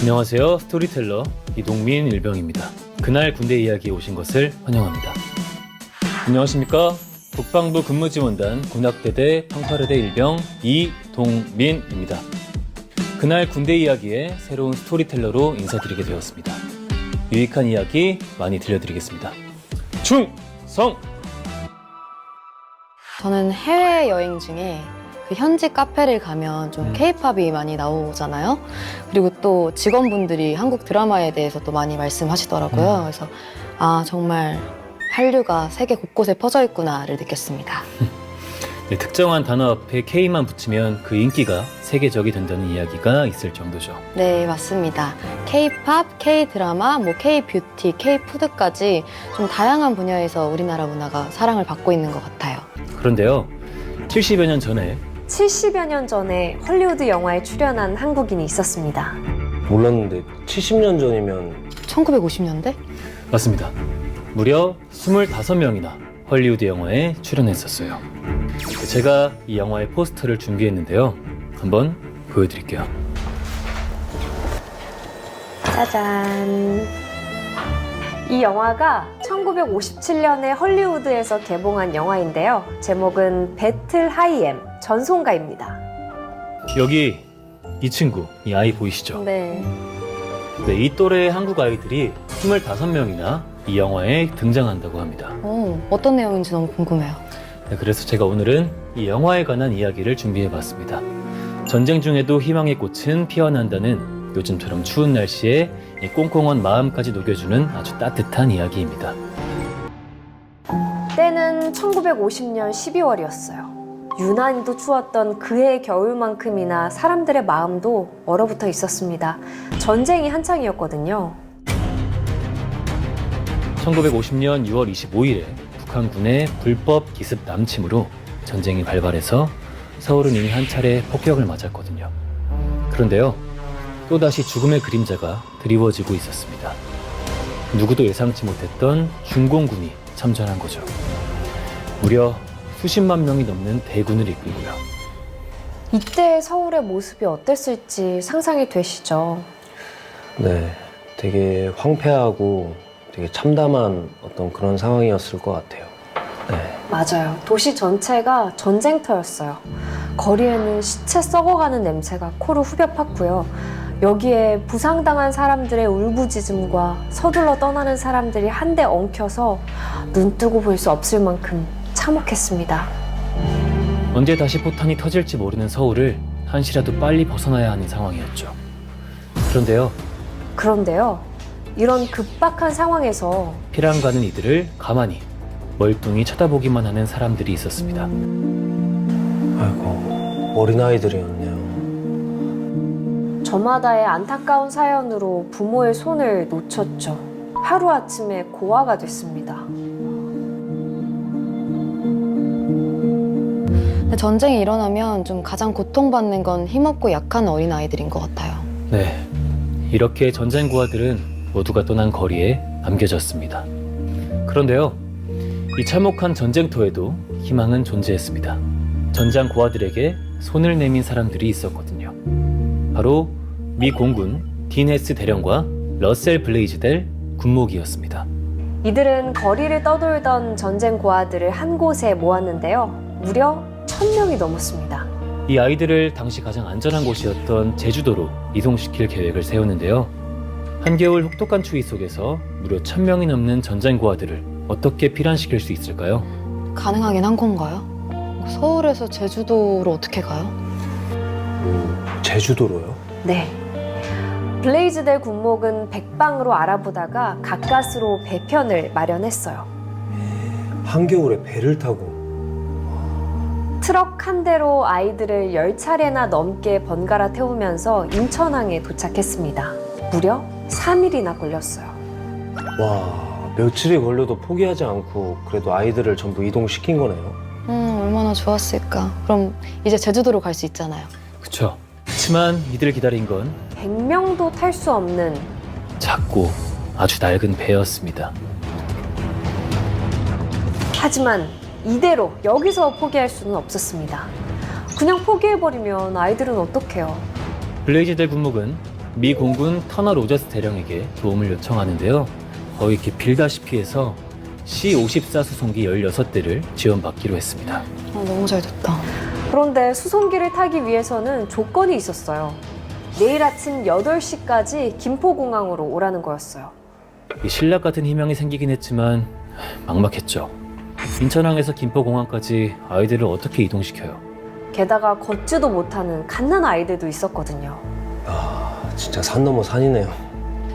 안녕하세요. 스토리텔러 이동민 일병입니다. 그날 군대 이야기에 오신 것을 환영합니다. 안녕하십니까? 국방부 근무지원단 군악대대 88의대 일병 이동민입니다. 그날 군대 이야기의 새로운 스토리텔러로 인사드리게 되었습니다. 유익한 이야기 많이 들려드리겠습니다. 충성! 저는 해외여행 중에 그 현지 카페를 가면 좀 케이팝이 많이 나오잖아요. 그리고 또 직원분들이 한국 드라마에 대해서 또 많이 말씀하시더라고요. 그래서 정말 한류가 세계 곳곳에 퍼져 있구나를 느꼈습니다. 네, 특정한 단어 앞에 K만 붙이면 그 인기가 세계적이 된다는 이야기가 있을 정도죠. 네, 맞습니다. K-팝, K-드라마, K-뷰티, K-푸드까지 좀 다양한 분야에서 우리나라 문화가 사랑을 받고 있는 것 같아요. 그런데요, 70여 년 전에 70여 년 전에 헐리우드 영화에 출연한 한국인이 있었습니다. 몰랐는데 70년 전이면 1950년대? 맞습니다. 무려 25명이나 헐리우드 영화에 출연했었어요. 제가 이 영화의 포스터를 준비했는데요. 한번 보여드릴게요. 짜잔. 이 영화가 1957년에 헐리우드에서 개봉한 영화인데요. 제목은 배틀 하이엠, 전송가입니다. 여기 이 친구, 이 아이 보이시죠? 네. 네, 이 또래의 한국 아이들이 25명이나 이 영화에 등장한다고 합니다. 어떤 내용인지 너무 궁금해요. 네, 그래서 제가 오늘은 이 영화에 관한 이야기를 준비해봤습니다. 전쟁 중에도 희망의 꽃은 피어난다는 요즘처럼 추운 날씨에 이 꽁꽁한 마음까지 녹여주는 아주 따뜻한 이야기입니다. 때는 1950년 12월이었어요. 유난히도 추웠던 그해 겨울만큼이나 사람들의 마음도 얼어붙어 있었습니다. 전쟁이 한창이었거든요. 1950년 6월 25일에 북한군의 불법 기습 남침으로 전쟁이 발발해서 서울은 이미 한 차례 폭격을 맞았거든요. 그런데요, 또다시 죽음의 그림자가 드리워지고 있었습니다. 누구도 예상치 못했던 중공군이 참전한 거죠. 무려 수십만 명이 넘는 대군을 이끌고요. 이때 서울의 모습이 어땠을지 상상이 되시죠? 네, 되게 황폐하고 되게 참담한 어떤 그런 상황이었을 것 같아요. 네. 맞아요. 도시 전체가 전쟁터였어요. 거리에는 시체 썩어가는 냄새가 코로 후벼 팠고요. 여기에 부상당한 사람들의 울부짖음과 서둘러 떠나는 사람들이 한데 엉켜서 눈 뜨고 볼 수 없을 만큼 참혹했습니다. 언제 다시 포탄이 터질지 모르는 서울을 한시라도 빨리 벗어나야 하는 상황이었죠. 그런데요, 이런 급박한 상황에서 피랑 가는 이들을 가만히 멀뚱히 쳐다보기만 하는 사람들이 있었습니다. 아이고, 어린아이들이었네요. 저마다의 안타까운 사연으로 부모의 손을 놓쳤죠. 하루아침에 고아가 됐습니다. 근데 전쟁이 일어나면 좀 가장 고통받는 건 힘없고 약한 어린아이들인 것 같아요. 네, 이렇게 전쟁 고아들은 모두가 떠난 거리에 남겨졌습니다. 그런데요, 이 참혹한 전쟁터에도 희망은 존재했습니다. 전장 고아들에게 손을 내민 사람들이 있었거든요. 바로 미 공군 딘 헤스 대령과 러셀 블레이즈델 군목이었습니다. 이들은 거리를 떠돌던 전쟁 고아들을 한 곳에 모았는데요. 무려 1000명이 넘었습니다. 이 아이들을 당시 가장 안전한 곳이었던 제주도로 이송시킬 계획을 세웠는데요. 한겨울 혹독한 추위 속에서 무려 1000명이 넘는 전쟁 고아들을 어떻게 피란시킬 수 있을까요? 가능하긴 한 건가요? 서울에서 제주도로 어떻게 가요? 제주도로요? 네. 블레이즈델 군목은 백방으로 알아보다가 가까스로 배편을 마련했어요. 한겨울에 배를 타고. 트럭 한 대로 아이들을 10차례나 넘게 번갈아 태우면서 인천항에 도착했습니다. 무려 3일이나 걸렸어요. 와, 며칠이 걸려도 포기하지 않고 그래도 아이들을 전부 이동시킨 거네요. 얼마나 좋았을까. 그럼 이제 제주도로 갈 수 있잖아요. 그쵸. 그치만 이들 기다린 건 100명도 탈 수 없는 작고 아주 낡은 배였습니다. 하지만 이대로 여기서 포기할 수는 없었습니다. 그냥 포기해버리면 아이들은 어떡해요? 블레이즈델 군목은 미 공군 터너 로저스 대령에게 도움을 요청하는데요. 거의 이렇게 빌다시피 해서 C-54 수송기 16대를 지원받기로 했습니다. 너무 잘 됐다. 그런데 수송기를 타기 위해서는 조건이 있었어요. 내일 아침 8시까지 김포공항으로 오라는 거였어요. 이 신락 같은 희망이 생기긴 했지만 막막했죠. 인천항에서 김포공항까지 아이들을 어떻게 이동시켜요? 게다가 걷지도 못하는 갓난 아이들도 있었거든요. 아, 진짜 산 넘어 산이네요.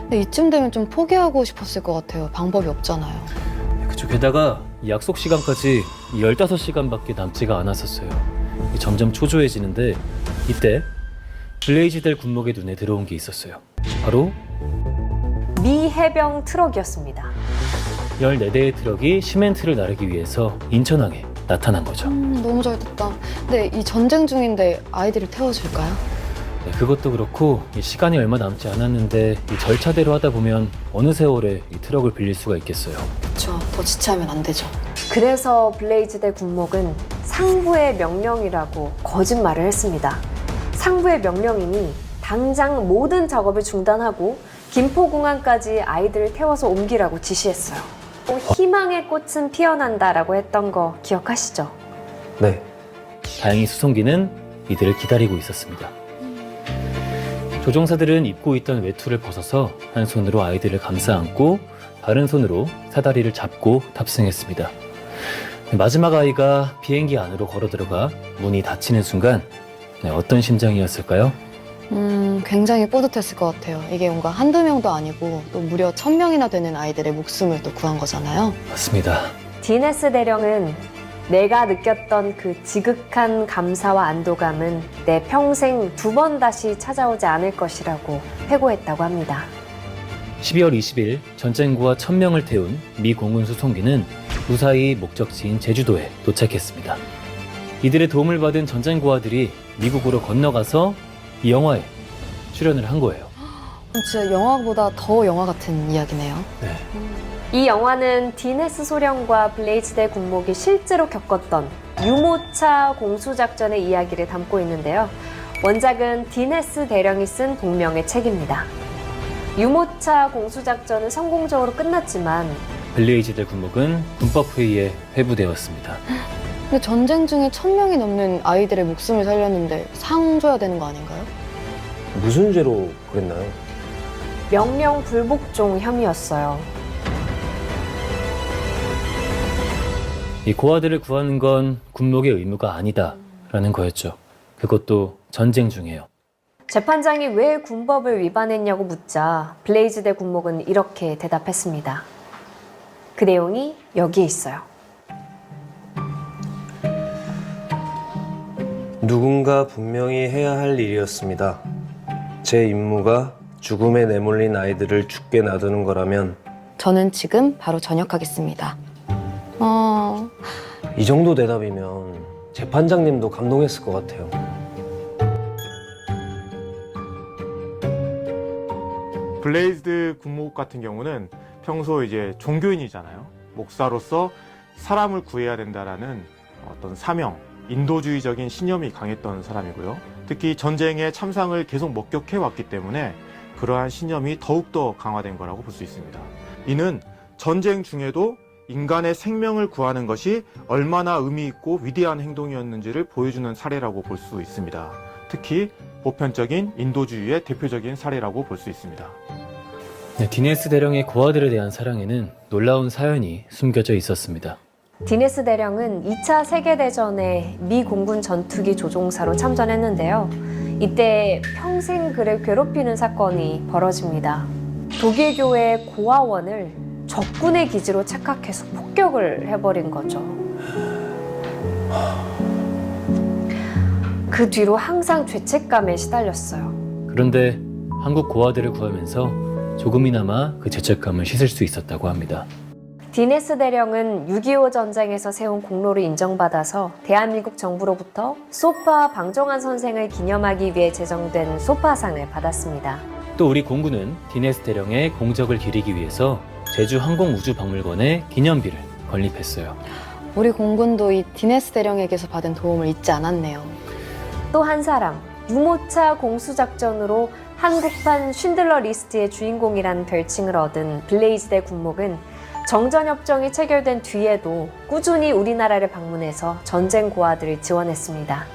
근데 이쯤 되면 좀 포기하고 싶었을 것 같아요. 방법이 없잖아요. 그쵸. 게다가 이 약속 시간까지 15시간밖에 남지가 않았었어요. 점점 초조해지는데 이때 블레이즈델 군목의 눈에 들어온 게 있었어요. 바로 미 해병 트럭이었습니다. 14대의 트럭이 시멘트를 나르기 위해서 인천항에 나타난 거죠. 너무 잘 됐다. 근데 이 전쟁 중인데 아이들을 태워줄까요? 네, 그것도 그렇고 이 시간이 얼마 남지 않았는데 이 절차대로 하다 보면 어느 세월에 이 트럭을 빌릴 수가 있겠어요. 그렇죠. 더 지체하면 안 되죠. 그래서 블레이즈대 군목은 상부의 명령이라고 거짓말을 했습니다. 상부의 명령이니 당장 모든 작업을 중단하고 김포공항까지 아이들을 태워서 옮기라고 지시했어요. 희망의 꽃은 피어난다라고 했던 거 기억하시죠? 네. 다행히 수송기는 이들을 기다리고 있었습니다. 조종사들은 입고 있던 외투를 벗어서 한 손으로 아이들을 감싸 안고 다른 손으로 사다리를 잡고 탑승했습니다. 마지막 아이가 비행기 안으로 걸어 들어가 문이 닫히는 순간 어떤 심정이었을까요? 굉장히 뿌듯했을 것 같아요. 이게 뭔가 한두 명도 아니고 또 무려 1000명이나 되는 아이들의 목숨을 또 구한 거잖아요. 맞습니다. 디네스 대령은 내가 느꼈던 그 지극한 감사와 안도감은 내 평생 2번 다시 찾아오지 않을 것이라고 회고했다고 합니다. 12월 20일 전쟁구와 1000명을 태운 미 공군 수송기는 무사히 목적지인 제주도에 도착했습니다. 이들의 도움을 받은 전쟁구와들이 미국으로 건너가서 이 영화에 출연을 한 거예요. 진짜 영화보다 더 영화 같은 이야기네요. 네. 이 영화는 디네스 소령과 블레이즈대 군목이 실제로 겪었던 유모차 공수작전의 이야기를 담고 있는데요. 원작은 디네스 대령이 쓴 동명의 책입니다. 유모차 공수작전은 성공적으로 끝났지만 블레이즈델 군목은 군법회의에 회부되었습니다. 근데 전쟁 중에 1000명이 넘는 아이들의 목숨을 살렸는데 상 줘야 되는 거 아닌가요? 무슨 죄로 그랬나요? 명령 불복종 혐의였어요. 이 고아들을 구하는 건 군목의 의무가 아니다라는 거였죠. 그것도 전쟁 중에요. 재판장이 왜 군법을 위반했냐고 묻자 블레이즈대 군목은 이렇게 대답했습니다. 그 내용이 여기에 있어요. 누군가 분명히 해야 할 일이었습니다. 제 임무가 죽음에 내몰린 아이들을 죽게 놔두는 거라면 저는 지금 바로 전역하겠습니다. 이 정도 대답이면 재판장님도 감동했을 것 같아요. 블레이즈드 군목 같은 경우는 평소 이제 종교인이잖아요. 목사로서 사람을 구해야 된다라는 어떤 사명, 인도주의적인 신념이 강했던 사람이고요. 특히 전쟁의 참상을 계속 목격해 왔기 때문에 그러한 신념이 더욱더 강화된 거라고 볼 수 있습니다. 이는 전쟁 중에도 인간의 생명을 구하는 것이 얼마나 의미 있고 위대한 행동이었는지를 보여주는 사례라고 볼 수 있습니다. 특히 보편적인 인도주의의 대표적인 사례라고 볼 수 있습니다. 네, 디네스 대령의 고아들에 대한 사랑에는 놀라운 사연이 숨겨져 있었습니다. 디네스 대령은 2차 세계대전에 미 공군 전투기 조종사로 참전했는데요. 이때 평생 그를 괴롭히는 사건이 벌어집니다. 독일교의 고아원을 적군의 기지로 착각해서 폭격을 해버린 거죠. 그 뒤로 항상 죄책감에 시달렸어요. 그런데 한국 고아들을 구하면서 조금이나마 그 죄책감을 씻을 수 있었다고 합니다. 디네스 대령은 6.25 전쟁에서 세운 공로를 인정받아서 대한민국 정부로부터 소파 방종환 선생을 기념하기 위해 제정된 소파상을 받았습니다. 또 우리 공군은 디네스 대령의 공적을 기리기 위해서 제주 항공우주박물관에 기념비를 건립했어요. 우리 공군도 이 디네스 대령에게서 받은 도움을 잊지 않았네요. 또 한 사람, 유모차 공수작전으로 한국판 쉰들러 리스트의 주인공이라는 별칭을 얻은 블레이즈대 군목은 정전협정이 체결된 뒤에도 꾸준히 우리나라를 방문해서 전쟁 고아들을 지원했습니다.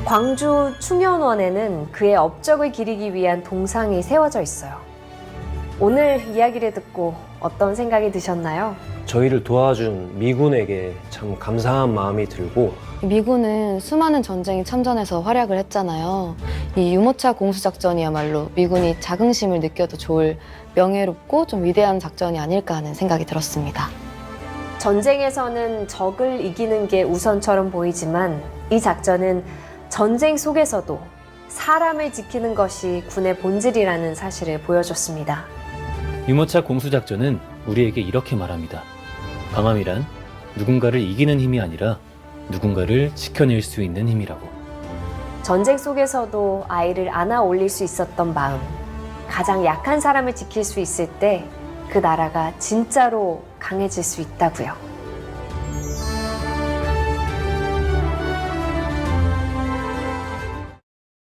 광주 충현원에는 그의 업적을 기리기 위한 동상이 세워져 있어요. 오늘 이야기를 듣고 어떤 생각이 드셨나요? 저희를 도와준 미군에게 참 감사한 마음이 들고 미군은 수많은 전쟁에 참전해서 활약을 했잖아요. 이 유모차 공수작전이야말로 미군이 자긍심을 느껴도 좋을 명예롭고 좀 위대한 작전이 아닐까 하는 생각이 들었습니다. 전쟁에서는 적을 이기는 게 우선처럼 보이지만 이 작전은 전쟁 속에서도 사람을 지키는 것이 군의 본질이라는 사실을 보여줬습니다. 유모차 공수작전은 우리에게 이렇게 말합니다. 방함이란 누군가를 이기는 힘이 아니라 누군가를 지켜낼 수 있는 힘이라고. 전쟁 속에서도 아이를 안아 올릴 수 있었던 마음, 가장 약한 사람을 지킬 수 있을 때 그 나라가 진짜로 강해질 수 있다고요.